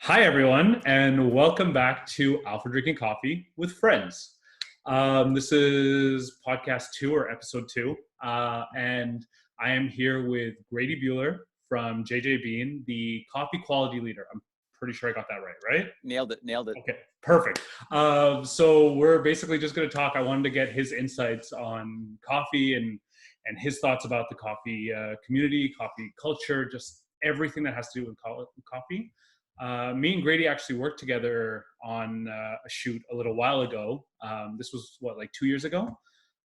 Hi, everyone, and welcome back to Alfred Drinking Coffee with Friends. This is podcast two or episode two, and I am here with Grady Buhler from JJ Bean, the coffee quality leader. I'm pretty sure I got that right? Nailed it. Okay, perfect. So we're basically just going to talk. I wanted to get his insights on coffee and his thoughts about the coffee community, coffee culture, just everything that has to do with coffee. Me and Grady actually worked together on a shoot a little while ago. This was like 2 years ago.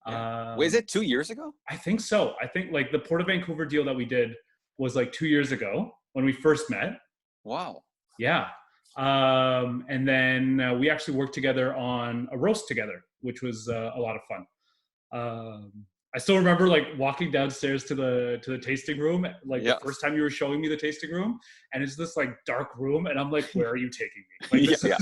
Yeah. Wait, is it 2 years ago? I think so. I think like the Port of Vancouver deal that we did was like 2 years ago when we first met. Wow. Yeah. And then we actually worked together on a roast together, which was a lot of fun. I still remember like walking downstairs to the tasting room, like the first time you were showing me the tasting room, and it's this like dark room, and I'm like, where are you taking me? Like,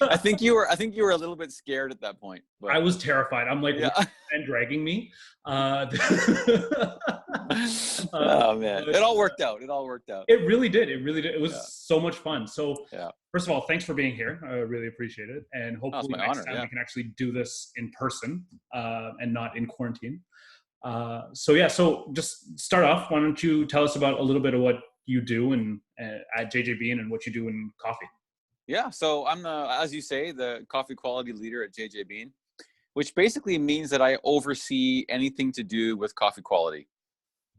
I think you were a little bit scared at that point. But I was terrified. I'm like, and dragging me. Oh man, it all worked out. It really did. It was so much fun. So first of all, thanks for being here. I really appreciate it. And hopefully next time we can actually do this in person and not in quarantine. So just start off. Why don't you tell us about a little bit of what you do and at JJ Bean and what you do in coffee? Yeah. So I'm as you say, the coffee quality leader at JJ Bean, which basically means that I oversee anything to do with coffee quality.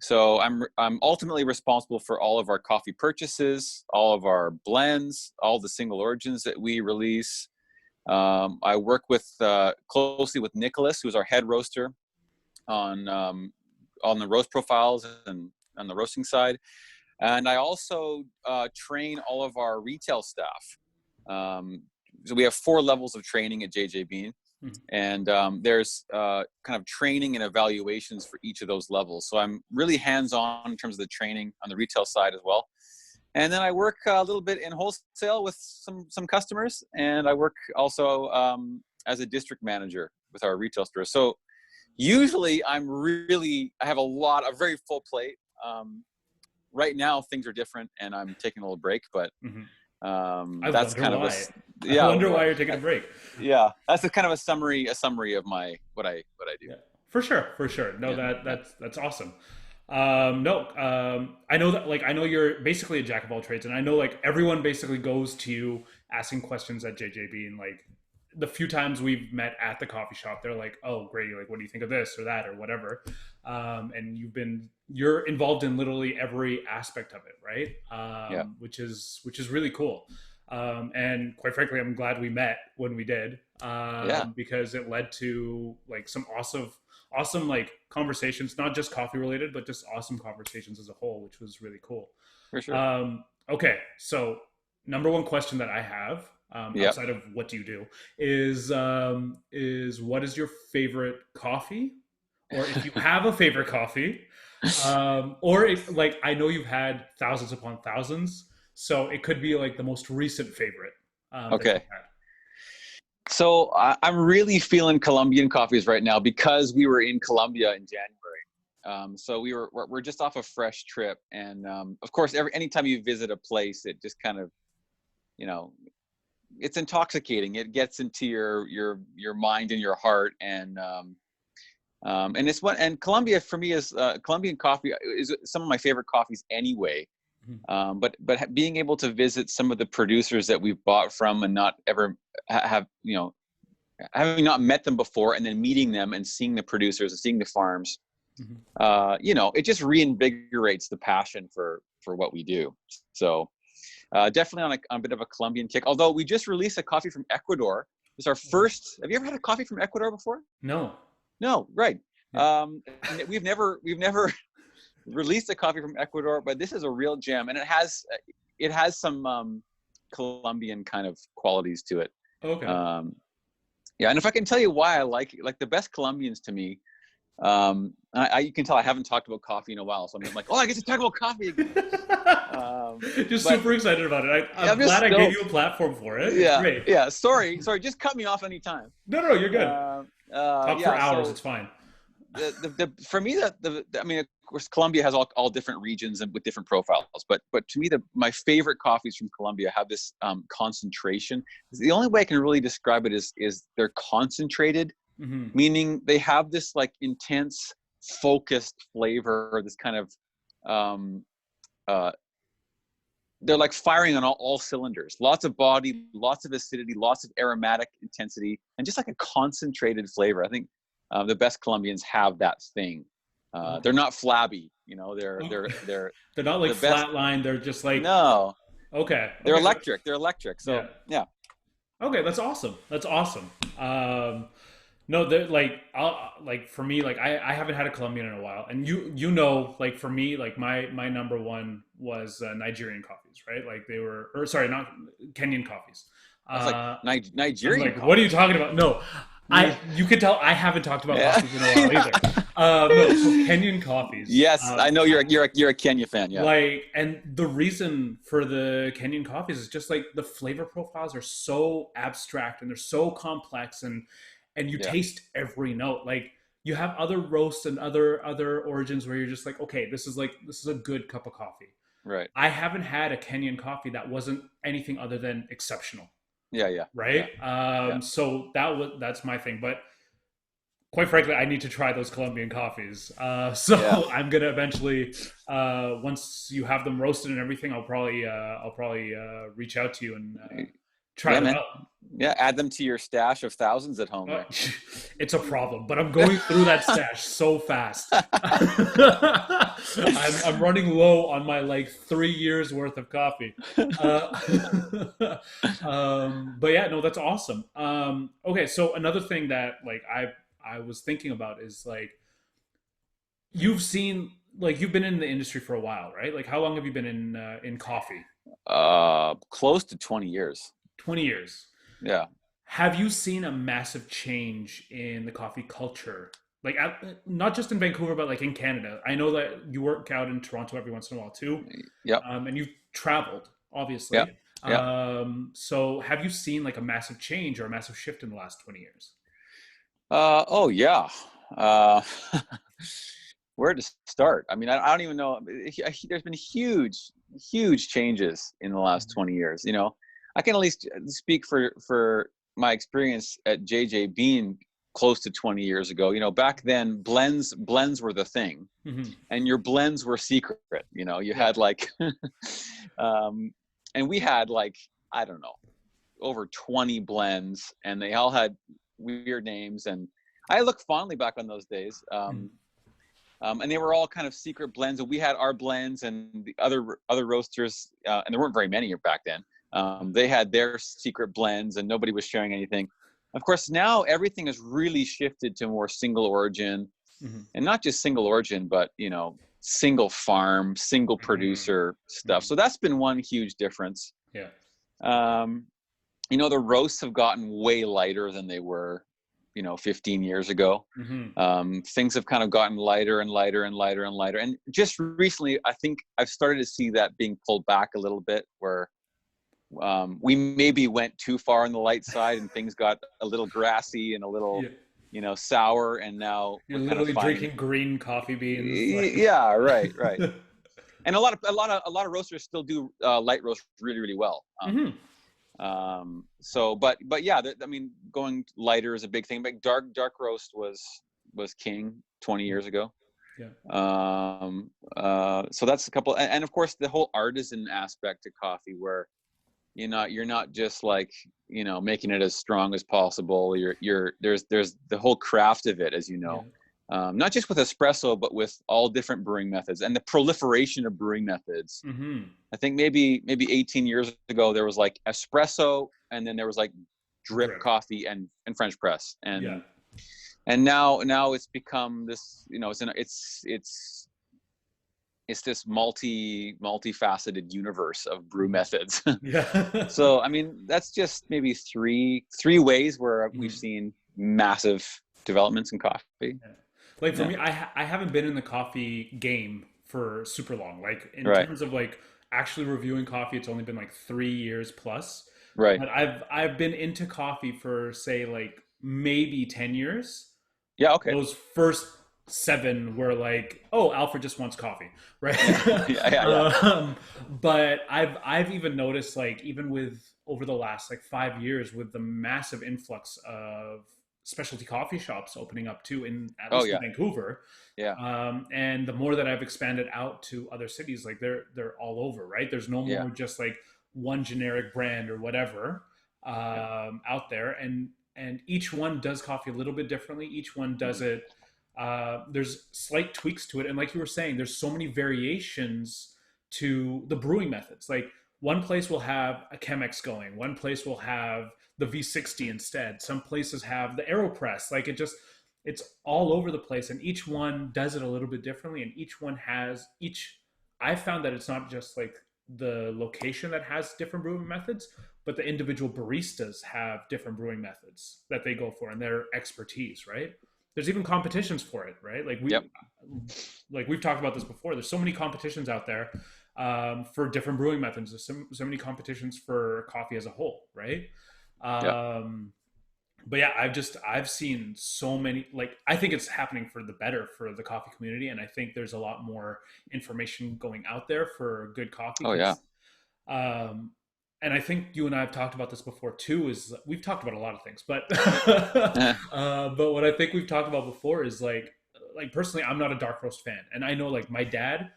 So I'm ultimately responsible for all of our coffee purchases, all of our blends, all the single origins that we release. I work closely with Nicholas, who's our head roaster, on the roast profiles and on the roasting side. And I also train all of our retail staff. So we have 4 levels of training at JJ Bean. And there's kind of training and evaluations for each of those levels. So I'm really hands-on in terms of the training on the retail side as well. And then I work a little bit in wholesale with some customers, and I work also as a district manager with our retail store. So usually I have a very full plate. Right now things are different, and I'm taking a little break, but that's kind of I wonder why you're taking a break. Yeah, that's a kind of a summary of what I do. Yeah, for sure. No, that's awesome. I know that I know you're basically a jack of all trades, and I know like everyone basically goes to you asking questions at JJB, and like the few times we've met at the coffee shop, they're like, "Oh, Grady, like, what do you think of this or that or whatever?" And you're involved in literally every aspect of it, right? Which is really cool. And quite frankly, I'm glad we met when we did, because it led to like some awesome like conversations, not just coffee related, but just awesome conversations as a whole, which was really cool. For sure. Okay, so number one question that I have, outside of what do you do, is what is your favorite coffee, or if you have a favorite coffee, or if like I know you've had thousands upon thousands. So it could be like the most recent favorite. Okay. So I'm really feeling Colombian coffees right now because we were in Colombia in January. So we're just off a fresh trip, and of course, anytime you visit a place, it just kind of, it's intoxicating. It gets into your mind and your heart, and Colombia for me is Colombian coffee is some of my favorite coffees anyway. But being able to visit some of the producers that we've bought from and not ever have, having not met them before, and then meeting them and seeing the producers and seeing the farms, it just reinvigorates the passion for what we do. So definitely on a bit of a Colombian kick, although we just released a coffee from Ecuador. It's our first. Have you ever had a coffee from Ecuador before? No, right. We've never released a coffee from Ecuador, but this is a real gem, and it has some Colombian kind of qualities to it. Okay. And if I can tell you why I like the best Colombians to me, you can tell I haven't talked about coffee in a while, so I'm like, I get to talk about coffee again. Super excited about it. I'm glad I gave you a platform for it. Yeah, great. Yeah. Sorry. Just cut me off anytime. No, you're good. Talk for hours. It's fine. For me, a course, Colombia has all different regions and with different profiles. But to me, my favorite coffees from Colombia have this concentration. The only way I can really describe it is they're concentrated, Hmm. meaning they have this like intense, focused flavor. This kind of um, uh, they're like firing on all cylinders. Lots of body, lots of acidity, lots of aromatic intensity, and just like a concentrated flavor. I think the best Colombians have that thing. They're Okay. not flabby, you know. They're Oh. they're they're They're not like the best. flatline. They're just like, No, okay, they're okay, electric. They're electric. yeah. So yeah, Okay, that's awesome. That's awesome. No, like like for me, like I haven't had a Colombian in a while, and you know, like for me, like my number one was Nigerian coffees, right? Like they were, or sorry, not Kenyan coffees. I was like Uh, I'm Nigerian like, what are you coffees. talking about? No, you could tell I haven't talked about Yeah. coffees in a while either. No, so Kenyan coffees. Yes, I know you're a Kenya fan. Yeah, Like, and the reason for the Kenyan coffees is just like the flavor profiles are so abstract and they're so complex, and you yeah, taste every note. Like you have other roasts and other origins where you're just like, okay, this is a good cup of coffee. right. I haven't had a Kenyan coffee that wasn't anything other than exceptional, Yeah, yeah, yeah, right? yeah, So that's my thing. But quite frankly, I need to try those Colombian coffees. yeah. So I'm gonna eventually, once you have them roasted and everything, I'll probably reach out to you and try Yeah, them man. out. Yeah, add them to your stash of thousands at home Uh, there. it's a problem, but I'm going through that stash so fast. I'm running low on my like 3 years worth of coffee. But yeah, no, that's awesome. Okay, so another thing that like I was thinking about is like you've seen like you've been in the industry for a while, right? Like how long have you been in coffee? Close to 20 years. 20 years. Yeah. Have you seen a massive change in the coffee culture? Like, not just in Vancouver, but like in Canada. I know that you work out in Toronto every once in a while too, Yep. and you've traveled, Yep. obviously. Yep. So, have you seen like a massive change or a massive shift in the last 20 years? Oh yeah. Uh, where to start? I mean, I don't even know. There's been huge changes in the last 20 years. You know, I can at least speak for my experience at JJ Bean close to 20 years ago. You know, back then blends were the thing, Hmm. and your blends were secret. You know, you Yeah. had like, and we had like, I don't know, over 20 blends, and they all had weird names. And I look fondly back on those days. Mhm. And they were all kind of secret blends, and we had our blends, and the other roasters, and there weren't very many back then. They had their secret blends, and nobody was sharing anything. Of course, now everything has really shifted to more single origin, Hmm. and not just single origin, but you know, single farm, single Hmm. producer stuff. Hmm. So that's been one huge difference. Yeah. Um, you know, the roasts have gotten way lighter than they were, you know, 15 years ago. Hmm. Things have kind of gotten lighter and lighter and lighter and lighter. And just recently, I think I've started to see that being pulled back a little bit, where we maybe went too far on the light side and things got a little grassy and a little, Yeah. you know, sour. And now You're we're kind of literally finding it. drinking green coffee beans. Like, Yeah, right, right. And a lot of roasters still do light roast really, really well. hmm. So but yeah, I mean, going lighter is a big thing, but dark roast was king 20 years ago. Yeah. So that's a couple, and of course the whole artisan aspect to coffee, where you're not just like, you know, making it as strong as possible. There's the whole craft of it, as you Yeah. know. Not just with espresso, but with all different brewing methods and the proliferation of brewing methods. Hmm. I think maybe 18 years ago there was like espresso, and then there was like drip Drip. coffee and French press, Yeah. and now it's become this, you know, it's this multifaceted universe of brew Mhm. methods. Yeah. So I mean, that's just maybe three ways where we've Mhm. seen massive developments in coffee. Yeah. Like for Yeah. me, I haven't been in the coffee game for super long. Like in Right. terms of like actually reviewing coffee, it's only been like 3 years plus. Right. But I've been into coffee for say like maybe 10 years. Yeah. Okay. Those first 7 were like, oh, Alfred just wants coffee, right? Yeah, yeah, yeah, yeah. But I've even noticed, like, even with over the last like 5 years, with the massive influx of specialty coffee shops opening up too, in at Oh least in yeah, Vancouver, yeah, and the more that I've expanded out to other cities, like they're all over, right? There's no yeah, more just like one generic brand or whatever yeah. out there, and each one does coffee a little bit differently. Each one does Mhm. it. There's slight tweaks to it, and like you were saying, there's so many variations to the brewing methods. Like one place will have a Chemex going, one place will have the V60 instead. Some places have the AeroPress. Like it's all over the place, and each one does it a little bit differently, and each one has each. I found that it's not just like the location that has different brewing methods, but the individual baristas have different brewing methods that they go for and their expertise, right? There's even competitions for it, right? Yep. Like we've talked about this before. There's so many competitions out there for different brewing methods. There's so many competitions for coffee as a whole, right? Yeah. Um, but yeah, I've seen so many. Like I think it's happening for the better for the coffee community, and I think there's a lot more information going out there for good coffee Oh yeah. because um, and I think you and I have talked about this before too. Is we've talked about a lot of things, but but what I think we've talked about before is like personally, I'm not a dark roast fan, and I know like my dad,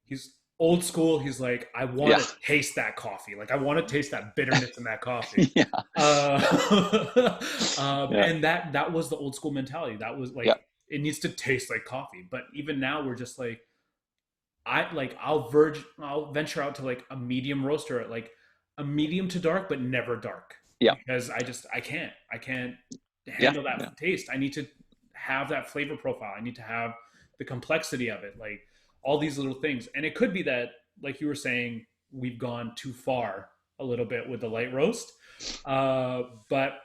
he's old school. He's like, I want Yeah. to taste that coffee. Like I want to taste that bitterness in that coffee. Yeah. Yeah. And that was the old school mentality. That was Yeah. like it needs to taste like coffee. But even now, we're just like I'll venture out to like a medium roaster at like a medium to dark, but never dark Yeah. because I can't Yeah. handle Yeah. that taste. I need to have that flavor profile. I need to have the complexity of it, like all these little things. And it could be that, like you were saying, we've gone too far a little bit with the light roast. But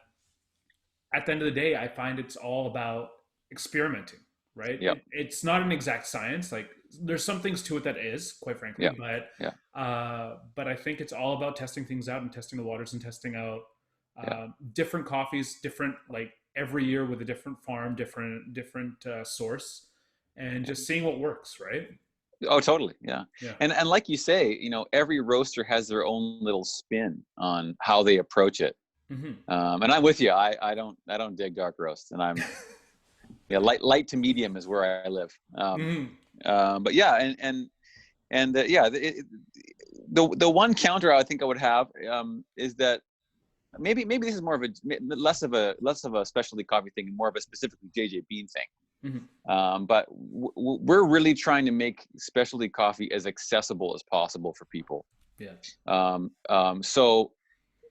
at the end of the day, I find it's all about experimenting, right? Yeah. It's not an exact science. Like there's some things to it that is, quite frankly, Yeah. Yeah. but I think it's all about testing things out and testing the waters and testing out Yeah. different coffees, different like every year with a different farm, different source, and just seeing what works, right? Oh, totally. Yeah. Yeah. And like you say, every roaster has their own little spin on how they approach it. Hmm. And I'm with you. I don't dig dark roast, and I'm yeah, light to medium is where I live. Hmm. But yeah, and yeah, the one counter I think I would have is that maybe this is more of a less of a specialty coffee thing and more of a specifically JJ Bean thing. Hmm. But we're really trying to make specialty coffee as accessible as possible for people. Yeah. So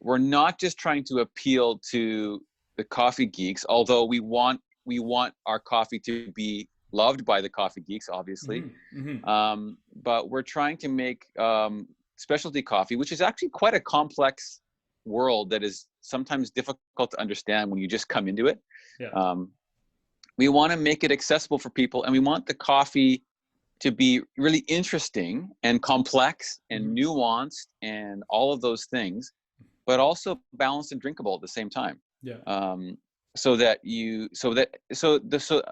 we're not just trying to appeal to the coffee geeks, although we want our coffee to be loved by the coffee geeks, obviously. Hmm. Hmm. But we're trying to make specialty coffee, which is actually quite a complex world that is sometimes difficult to understand when you just come into it. Yeah. We want to make it accessible for people, and we want the coffee to be really interesting and complex and Hmm. nuanced and all of those things, but also balanced and drinkable at the same time. Yeah. So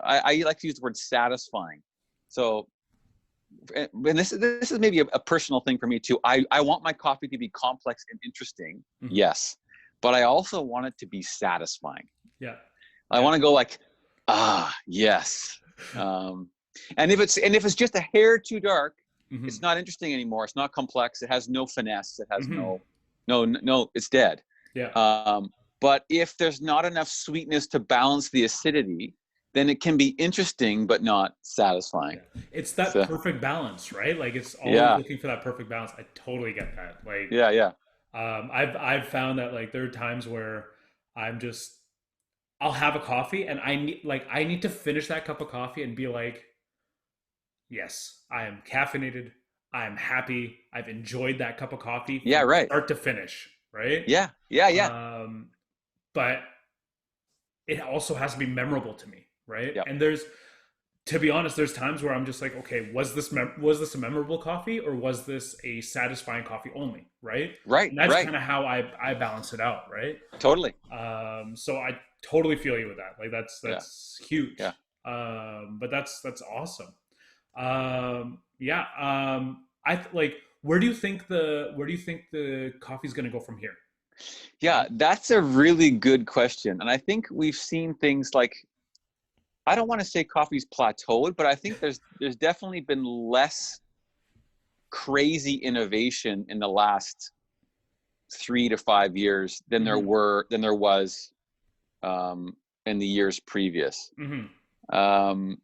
I like to use the word satisfying. So, and this is maybe a personal thing for me too. I want my coffee to be complex and interesting, Hmm. yes, but I also want it to be satisfying. Yeah. I want to go like, yes. And if it's just a hair too dark, Hmm. it's not interesting anymore. It's not complex. It has no finesse. It has Hmm. no. It's dead. Yeah. But if there's not enough sweetness to balance the acidity, then it can be interesting but not satisfying. Yeah. It's that So, perfect balance, right? Like it's always yeah, looking for that perfect balance. I totally get that. Like yeah, yeah, I've found that like there are times where I'm just I'll have a coffee and I need to finish that cup of coffee and be like, yes, I am caffeinated. I am happy. I've enjoyed that cup of coffee yeah. from Right. start to finish, right? Yeah, yeah, yeah, Um, but it also has to be memorable to me, right? yeah. And to be honest, there's times where I'm just like, okay, was this a memorable coffee or was this a satisfying coffee only, right? Right, And that's right. kind of how I balance it out, right? Totally. So I totally feel you with that. Like Yeah, that's huge. yeah. But that's awesome. Yeah. Like, where do you think the coffee's going to go from here? Yeah, that's a really good question. And I think we've seen things like, I don't want to say coffee's plateaued, but I think there's definitely been less crazy innovation in the last 3 to 5 years Hmm. than there was in the years previous. Hmm. Um,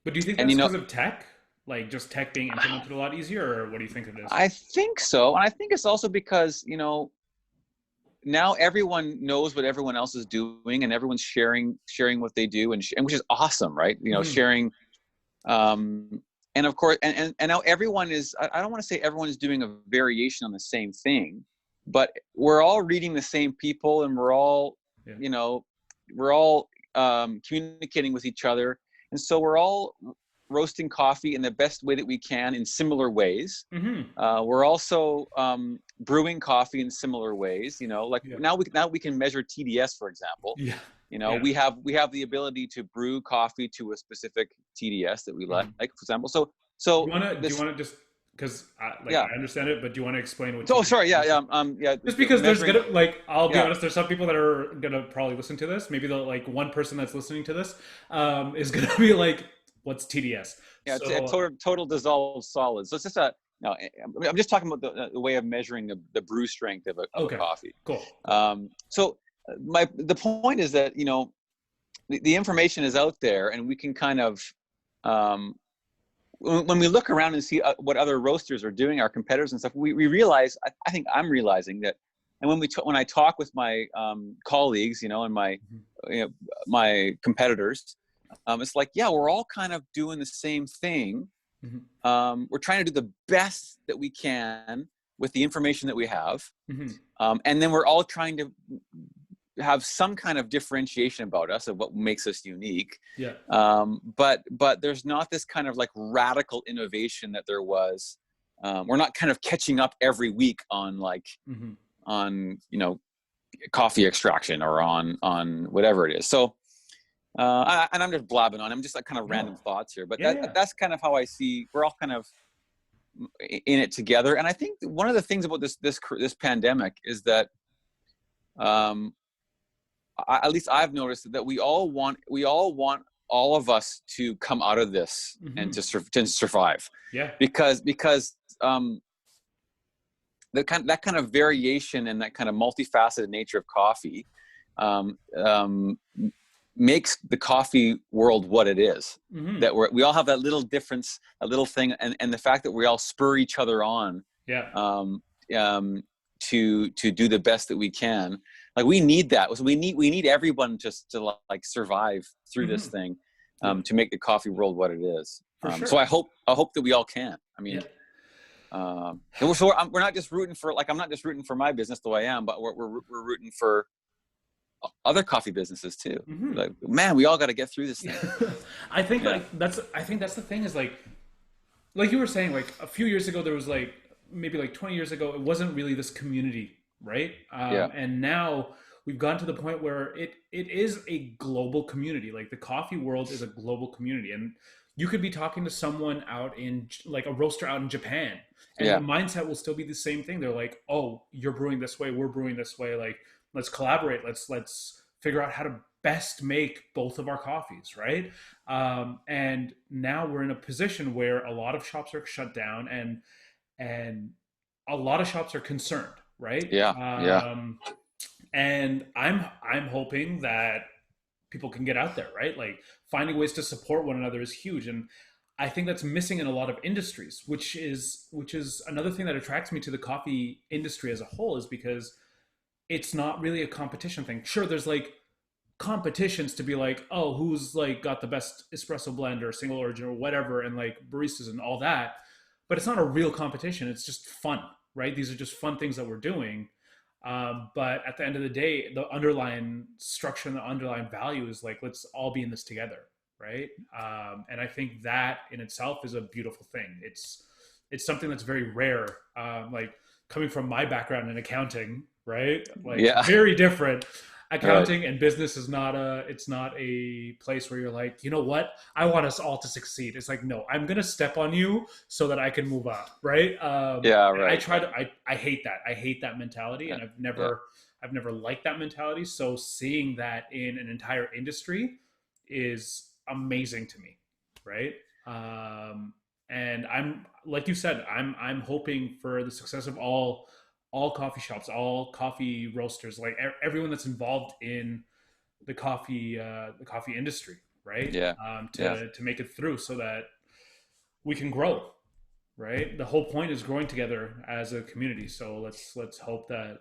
But do you think and that's because of tech? Like just tech being implemented a lot easier, or what do you think it is? I think so, and I think it's also because now everyone knows what everyone else is doing, and everyone's sharing what they do, and which is awesome, right? Hmm. Sharing. And of course, and now everyone is. I don't want to say everyone is doing a variation on the same thing, but we're all reading the same people, and Yeah. you know, we're all communicating with each other, and so we're all roasting coffee in the best way that we can in similar ways. Hmm. We're also brewing coffee in similar ways. Like Yeah. now we can measure TDS, for example. Yeah. Yeah. We have the ability to brew coffee to a specific TDS that we Mhm. like, for example. So Do you this, want to just because like yeah. I understand it, but do you want to explain what Oh, TDS sorry, yeah, is? yeah. Just because there's Measuring, gonna like I'll be yeah, honest, there's some people that are gonna probably listen to this. Maybe the like one person that's listening to this is gonna be like, "What's TDS?" yeah. It's a So total dissolved solid. So it's just a no. I'm just talking about the way of measuring the brew strength of a okay, coffee. cool. So the point is that the information is out there, and we can kind of um, when we look around and see what other roasters are doing, our competitors and stuff, we realize. I think I'm realizing that, and when I talk with my colleagues, and Mhm. you know, my competitors, it's like, yeah, we're all kind of doing the same thing. Mhm. We're trying to do the best that we can with the information that we have, Mhm. and then we're all trying to have some kind of differentiation about us of what makes us unique. Yeah. But there's not this kind of like radical innovation that there was. We're not kind of catching up every week on Mhm. on coffee extraction or on whatever it is. So and I'm just blabbing on. I'm just like kind of No. random thoughts here, but Yeah. Yeah. that's kind of how I see we're all kind of in it together. And I think one of the things about this pandemic is that um, at least I've noticed that we all want all of us to come out of this and Hmm. to survive, Yeah. because that kind of variation and that kind of multifaceted nature of coffee um, um, makes the coffee world what it is. Hmm. That we all have that little difference, a little thing, and the fact that we all spur each other on Yeah. um, um, to do the best that we can. Like we need that. So we need everyone just to like survive through this Hmm. thing Yeah. to make the coffee world what it is. For So sure. I hope that we all can. I Yeah. mean, so we're not just rooting for I'm not just rooting for my business though I am, but we're rooting for other coffee businesses too. Hmm. Like, man, we all got to get through this thing. Yeah, I think that's the thing is like you were saying, like a few years ago there was like maybe like 20 years ago it wasn't really this community, right? yeah, And now we've gotten to the point where it is a global community. Like the coffee world is a global community, and you could be talking to someone out in like a roaster out in Japan, and the yeah, mindset will still be the same thing. They're like, oh, you're brewing this way, we're brewing this way, like let's collaborate, let's figure out how to best make both of our coffees, right? And now we're in a position where a lot of shops are shut down, and a lot of shops are concerned, right? yeah, yeah, And I'm hoping that people can get out there, right? Like finding ways to support one another is huge, and I think that's missing in a lot of industries, which is another thing that attracts me to the coffee industry as a whole, is because it's not really a competition thing. Sure, there's like competitions to be like, oh, who's like got the best espresso blend or single origin or whatever, and like baristas and all that. But it's not a real competition. It's just fun, right? These are just fun things that we're doing. But at the end of the day, the underlying structure and the underlying value is like, let's all be in this together, right? And I think that in itself is a beautiful thing. It's something that's very rare. Like coming from my background in accounting, right? Like yeah. very different. Right. accounting and business is not a place where you're like, you know what, I want us all to succeed. It's like, no, I'm gonna step on you so that I can move up, right? Yeah. And I Right. try to I hate that. I hate that mentality, Yeah. and Yeah. I've never liked that mentality. So seeing that in an entire industry is amazing to me, right? um, and I'm like you said, I'm hoping for the success of all coffee shops, all coffee roasters, like everyone that's involved in the coffee industry, right? Yeah. Yeah. To make it through so that we can grow, right? The whole point is growing together as a community. So let's hope that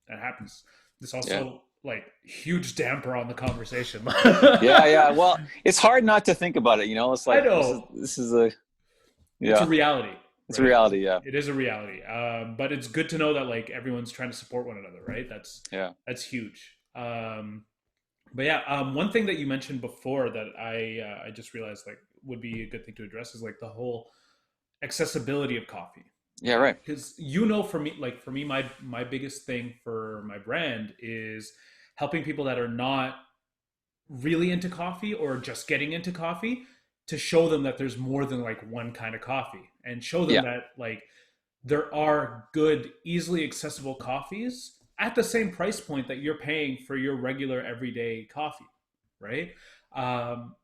that happens. This Yeah. also like huge damper on the conversation. Yeah. Yeah. Well, it's hard not to think about it. You know, it's I like know this is a it's a yeah. reality, It's a right? reality. Yeah. It is a reality. But it's good to know that like everyone's trying to support one another, right? Yeah. That's huge. But yeah, one thing that you mentioned before that I just realized like would be a good thing to address is like the whole accessibility of coffee, Yeah. right? Right. Because for me, my biggest thing for my brand is helping people that are not really into coffee or just getting into coffee to show them that there's more than like one kind of coffee and show them Yeah. that like there are good, easily accessible coffees at the same price point that you're paying for your regular everyday coffee, right? Um,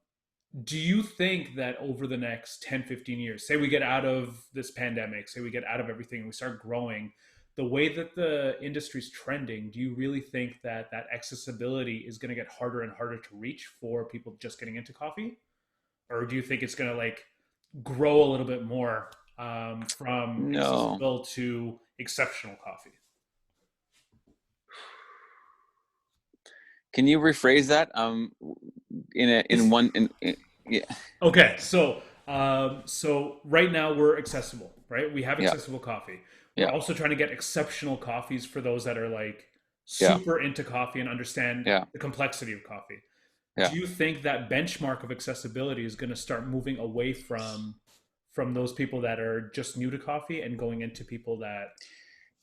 do you think that over the next 10, 15 years, say we get out of this pandemic, say we get out of everything and we start growing, the way that the industry's trending, do you really think that that accessibility is going to get harder and harder to reach for people just getting into coffee? Or do you think it's going to like grow a little bit more from No. accessible to exceptional coffee? Can you rephrase that? In one in yeah. Okay, so right now we're accessible, right? We have Yeah. accessible coffee. We're Yeah. also trying to get exceptional coffees for those that are like Yeah. super into coffee and understand Yeah. the complexity of coffee. Yeah. Do you think that benchmark of accessibility is going to start moving away from those people that are just new to coffee and going into people that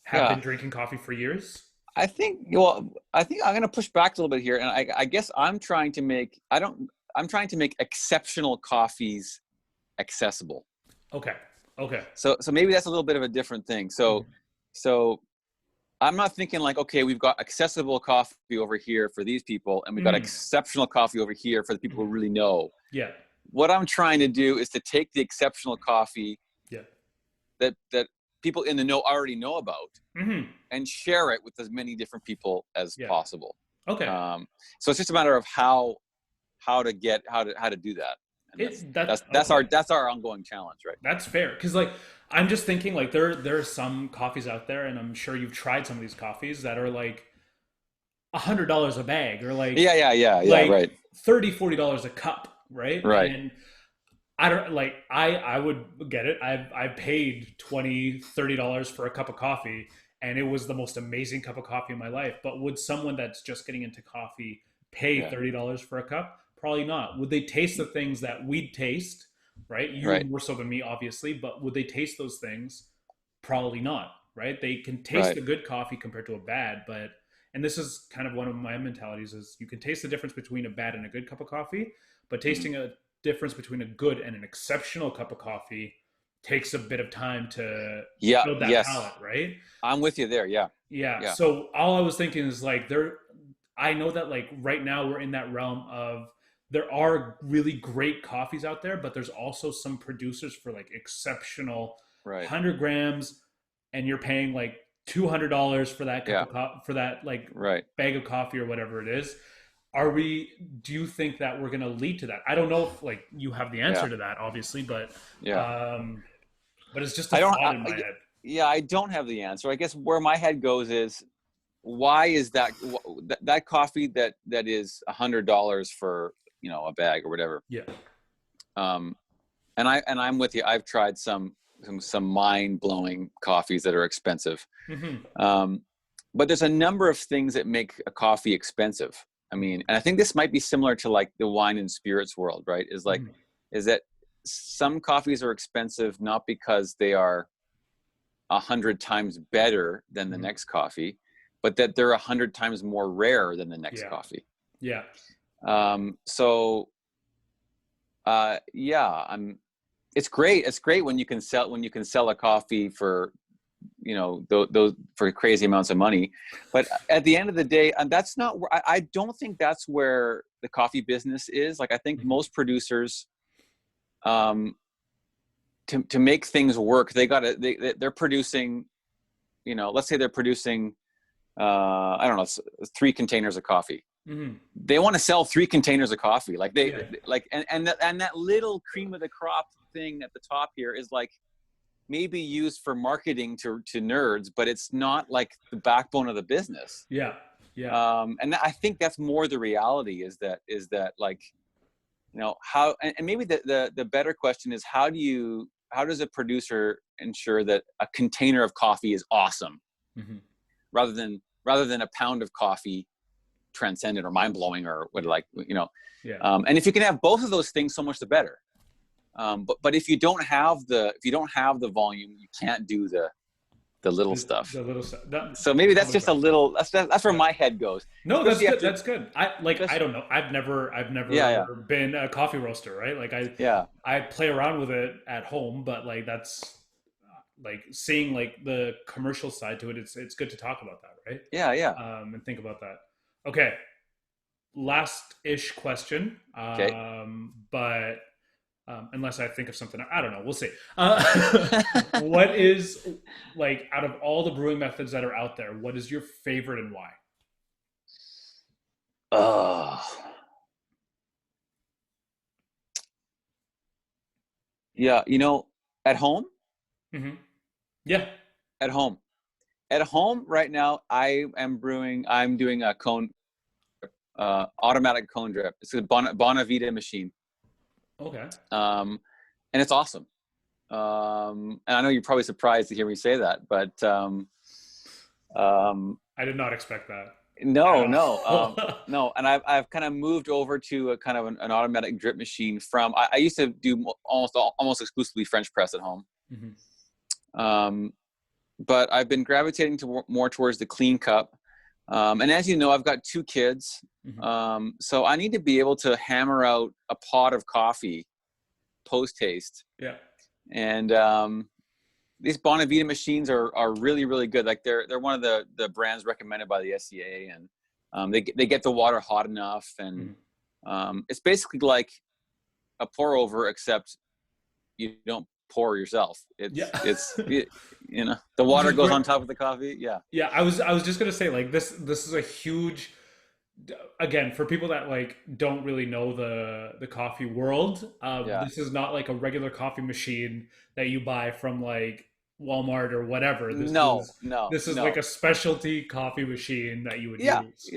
have Yeah. been drinking coffee for years? I think I'm going to push back a little bit here, and I guess I'm trying to make exceptional coffees accessible. Okay. Okay. So maybe that's a little bit of a different thing. Mhm. So I'm not thinking like, okay, we've got accessible coffee over here for these people, and we've got Mhm. exceptional coffee over here for the people who Mhm. really know. Yeah. What I'm trying to do is to take the exceptional coffee Yeah. that people in the know already know about Hmm. and share it with as many different people as Yeah. possible. Okay. So it's just a matter of how to do that, and It that that's okay. our ongoing challenge, right? That's fair because like I'm just thinking like there are some coffees out there, and I'm sure you've tried some of these coffees that are like $100 a bag or Yeah, yeah, yeah, yeah. like Right, 30, $40 a cup, right? right. And I don't like I would get it. I've paid 20, $30 for a cup of coffee, and it was the most amazing cup of coffee in my life. But would someone that's just getting into coffee pay Yeah, $30 for a cup? Probably not. Would they taste the things that we'd taste? Right, you right, more so than me, obviously, but would they taste those things? Probably not. Right, they can taste right. a good coffee compared to a bad, but and this is kind of one of my mentalities is you can taste the difference between a bad and a good cup of coffee, but Mhm. tasting a difference between a good and an exceptional cup of coffee takes a bit of time to Yeah, build that yes, palate, right? I'm with you there. Yeah, Yeah. yeah, So all I was thinking is like I know that like right now we're in that realm of there are really great coffees out there, but there's also some producers for like exceptional right. 100 grams, and you're paying like $200 for that cup Yeah, of for that like right. bag of coffee or whatever it is. Are we? Do you think that we're going to lead to that? I don't know if like you have the Yeah, answer to that, obviously, yeah. um, but it's just a I don't. thought in my head. Yeah, I don't have the answer. I guess where my head goes is why is that coffee that is $100 for a bag or whatever. Yeah. Um, and I'm with you. I've tried some mind blowing coffees that are expensive. Hmm. Um, but there's a number of things that make a coffee expensive. I mean, and I think this might be similar to like the wine and spirits world, right? Hmm. Is that some coffees are expensive not because they are 100 times better than the Hmm. next coffee, but that they're 100 times more rare than the next Yeah. coffee. Yeah. So it's great. It's great when you can sell a coffee for, those for crazy amounts of money. But at the end of the day, and that's not where I don't think that's where the coffee business is. Like, I think most producers, to make things work, they're producing, let's say they're producing, I don't know, 3 containers of coffee. They want to sell 3 containers of coffee. Like and that little cream of the crop thing at the top here is like maybe used for marketing to nerds, but it's not like the backbone of the business. Yeah. Yeah. And I think that's more the reality is that like, how, and maybe the better question is how does a producer ensure that a container of coffee is awesome rather than a pound of coffee transcendent or mind-blowing or what, like, Yeah. And if you can have both of those things, so much the better. But if you don't have the volume, you can't do the little stuff. The little stuff. So maybe that's just a little. That's where my head goes. No, that's good. That's good. I don't know. I've never Yeah. been a coffee roaster, right? Like I play around with it at home, but like that's like seeing like the commercial side to it. It's good to talk about that, right? Yeah. And think about that. Okay. Last-ish question. Okay. But unless I think of something, I don't know. We'll see. What is, like, out of all the brewing methods that are out there, what is your favorite and why? Yeah. At home. Yeah. At home right now, I'm doing a cone, automatic cone drip. It's a Bonavita machine. Okay. And it's awesome. And I know you're probably surprised to hear me say that, but I did not expect that. No. And I've kind of moved over to a kind of an automatic drip machine from. I used to do almost exclusively French press at home. But I've been gravitating more towards the clean cup. And as you know, I've got 2 kids. So I need to be able to hammer out a pot of coffee post haste. Yeah. And these Bonavita machines are really, really good. Like they're one of the brands recommended by the SCA, and they get the water hot enough, and it's basically like a pour over, except you don't pour yourself. It's the water goes on top of the coffee. Yeah. I was just gonna say, like, this is a huge, again, for people that like don't really know the coffee world. This is not like a regular coffee machine that you buy from like Walmart or whatever. This is like a specialty coffee machine that you would use.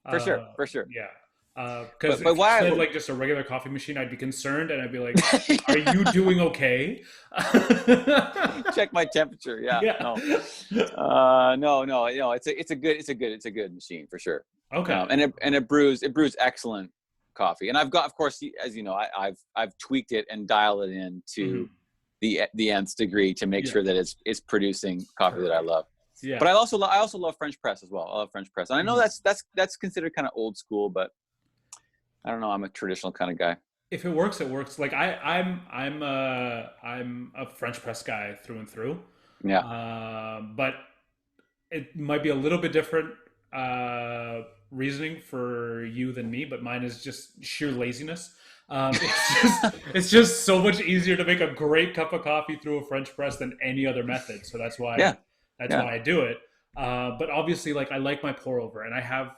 For sure. Yeah. Because if you said like just a regular coffee machine, I'd be concerned, and I'd be like, "Are you doing okay?" Check my temperature. Yeah. No. It's a good machine for sure. Okay. And it brews excellent coffee. And I've got, of course, as you know, I've tweaked it and dialed it in to the nth degree to make sure that it's producing coffee that I love. Yeah. But I also love French press as well. I love French press, and I know that's considered kind of old school, but I don't know. I'm a traditional kind of guy. If it works, it works. Like I'm a French press guy through and through. Yeah. But it might be a little bit different reasoning for you than me. But mine is just sheer laziness. It's just so much easier to make a great cup of coffee through a French press than any other method. So that's why why I do it. But obviously, like, I like my pour over, and I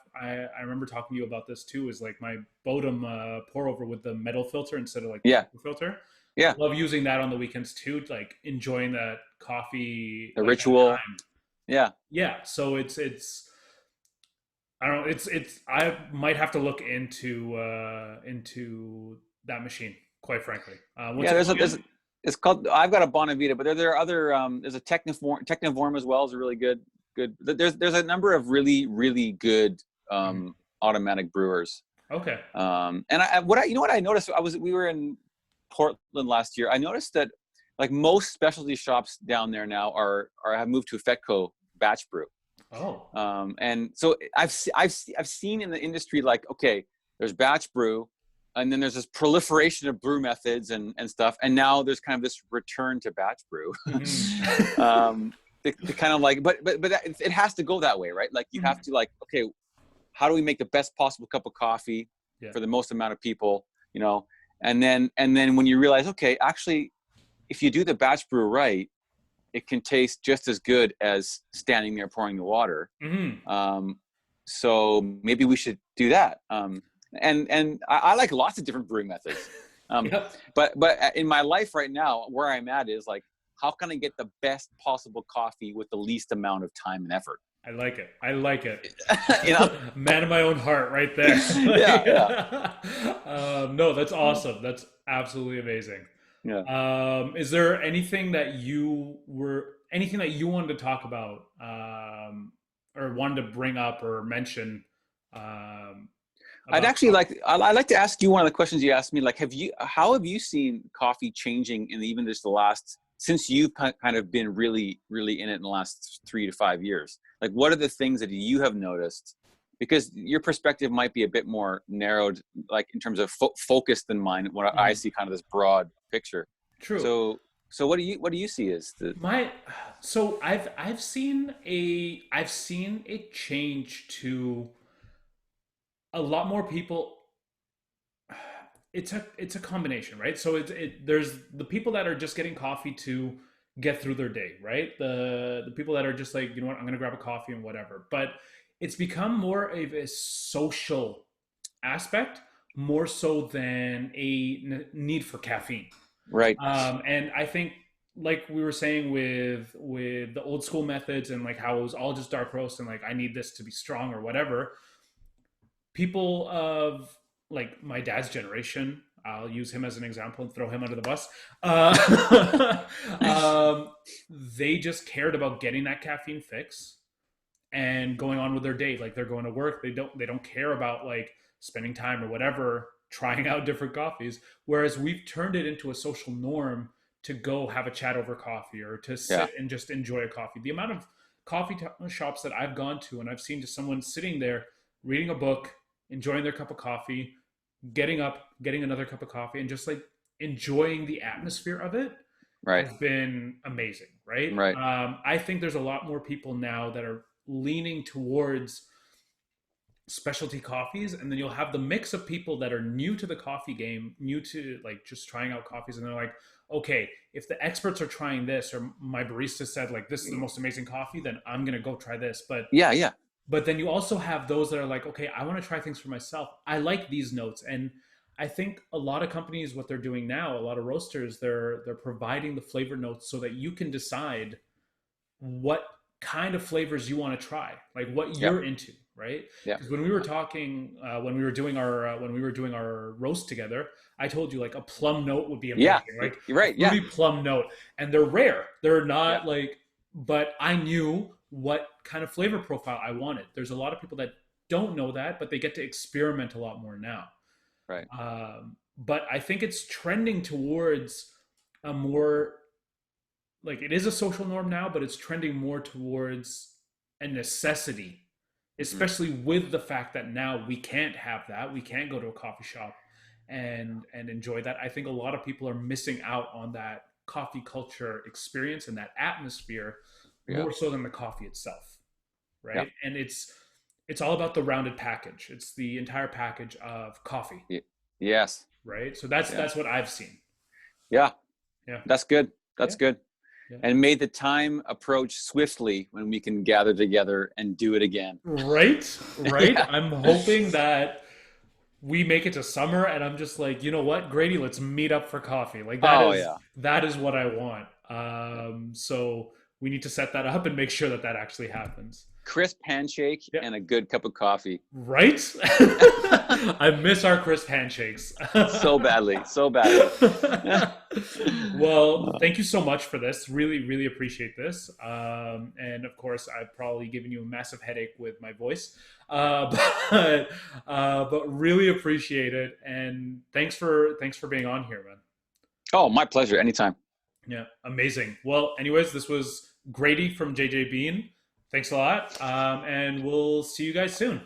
remember talking to you about this too, is like my Bodum pour over with the metal filter instead of like the filter. I love using that on the weekends too, like enjoying that coffee, the ritual. Yeah. So it's I don't know. I might have to look into that machine, quite frankly. It's called. I've got a Bonavita, but there are other. There's a Technivorm as well. Is a really good. There's a number of really, really good automatic brewers. Okay. And what I noticed, we were in Portland last year. I noticed that like most specialty shops down there now have moved to Fetco batch brew. Oh. And so I've seen in the industry, like, okay, there's batch brew, and then there's this proliferation of brew methods and stuff, and now there's kind of this return to batch brew. Mm-hmm. The kind of like, but it has to go that way, right? Like you have to like, okay, how do we make the best possible cup of coffee Yeah. for the most amount of people, you know? And then when you realize, okay, actually, if you do the batch brew right, it can taste just as good as standing there pouring the water. Mm-hmm. So maybe we should do that. And I like lots of different brewing methods. Yep. But in my life right now, where I'm at is like, how can I get the best possible coffee with the least amount of time and effort? I like it. I like it. You know? Man of my own heart, right there. Yeah. No, that's awesome. That's absolutely amazing. Yeah. Is there anything that you wanted to talk about, or wanted to bring up or mention, um, I'd about actually coffee? I'd like to ask you one of the questions you asked me. Like, how have you seen coffee changing in even just the last, since you've kind of been really, really in it in the last 3 to 5 years? Like, what are the things that you have noticed? Because your perspective might be a bit more narrowed, like in terms of focused than mine. When I Mhm. see kind of this broad picture. True. So what do you see as the My so I've seen a change to a lot more people. It's a combination, right? So there's the people that are just getting coffee to get through their day, right? The people that are just like, you know what, I'm gonna grab a coffee and whatever. But it's become more of a social aspect, more so than a need for caffeine. right? And I think, like we were saying with the old school methods and like how it was all just dark roast and like I need this to be strong or whatever, people of like my dad's generation, I'll use him as an example and throw him under the bus. Um, they just cared about getting that caffeine fix and going on with their day. Like they're going to work. They don't care about like spending time or whatever trying out different coffees. Whereas we've turned it into a social norm to go have a chat over coffee or to Yeah, sit and just enjoy a coffee. The amount of coffee shops that I've gone to and I've seen just someone sitting there reading a book, enjoying their cup of coffee, getting up, getting another cup of coffee, and just like enjoying the atmosphere of it right, has been amazing, right? right. I think there's a lot more people now that are leaning towards specialty coffees, and then you'll have the mix of people that are new to the coffee game, new to like just trying out coffees, and they're like, okay, if the experts are trying this, or my barista said like this is the most amazing coffee, then I'm gonna go try this. But Yeah, yeah, but then you also have those that are like, okay, I want to try things for myself. I like these notes. And I think a lot of companies, what they're doing now, a lot of roasters, they're providing the flavor notes so that you can decide what kind of flavors you want to try, like what yeah, you're into, right? yeah, Because when we were talking, when we were doing our roast together, I told you like a plum note would be yeah. amazing, like You're a right. Yeah, fruity plum note, and they're rare. They're yeah, not like, but I knew what kind of flavor profile I wanted. There's a lot of people that don't know that, but they get to experiment a lot more now. right. But I think it's trending towards a more like it is a social norm now, but it's trending more towards a necessity, Hmm. especially with the fact that now we can't have that. We can't go to a coffee shop and enjoy that. I think a lot of people are missing out on that coffee culture experience and that atmosphere Yeah, more so than the coffee itself, yeah, right? And it's all about the rounded package. It's the entire package of coffee, yes, right? So that's yeah, that's what I've seen. yeah. Yeah. That's good. Yeah. That's good. Yeah. And may the time approach swiftly when we can gather together and do it again. Right, right. Yeah. I'm hoping that we make it to summer and I'm just like, you know what, Grady, let's meet up for coffee. Like that Oh is yeah. that is what I want. Yeah. So we need to set that up and make sure that that actually happens. Crisp handshake Yeah, and a good cup of coffee. right. I miss our crisp handshakes. So badly, so badly. Well, thank you so much for this. Really, really appreciate this. And of course, I've probably given you a massive headache with my voice, uh, but but really appreciate it. And thanks for being on here, man. Oh, my pleasure. Anytime. Yeah, amazing. Well, anyways, this was Grady from JJ Bean Thanks a lot. And we'll see you guys soon.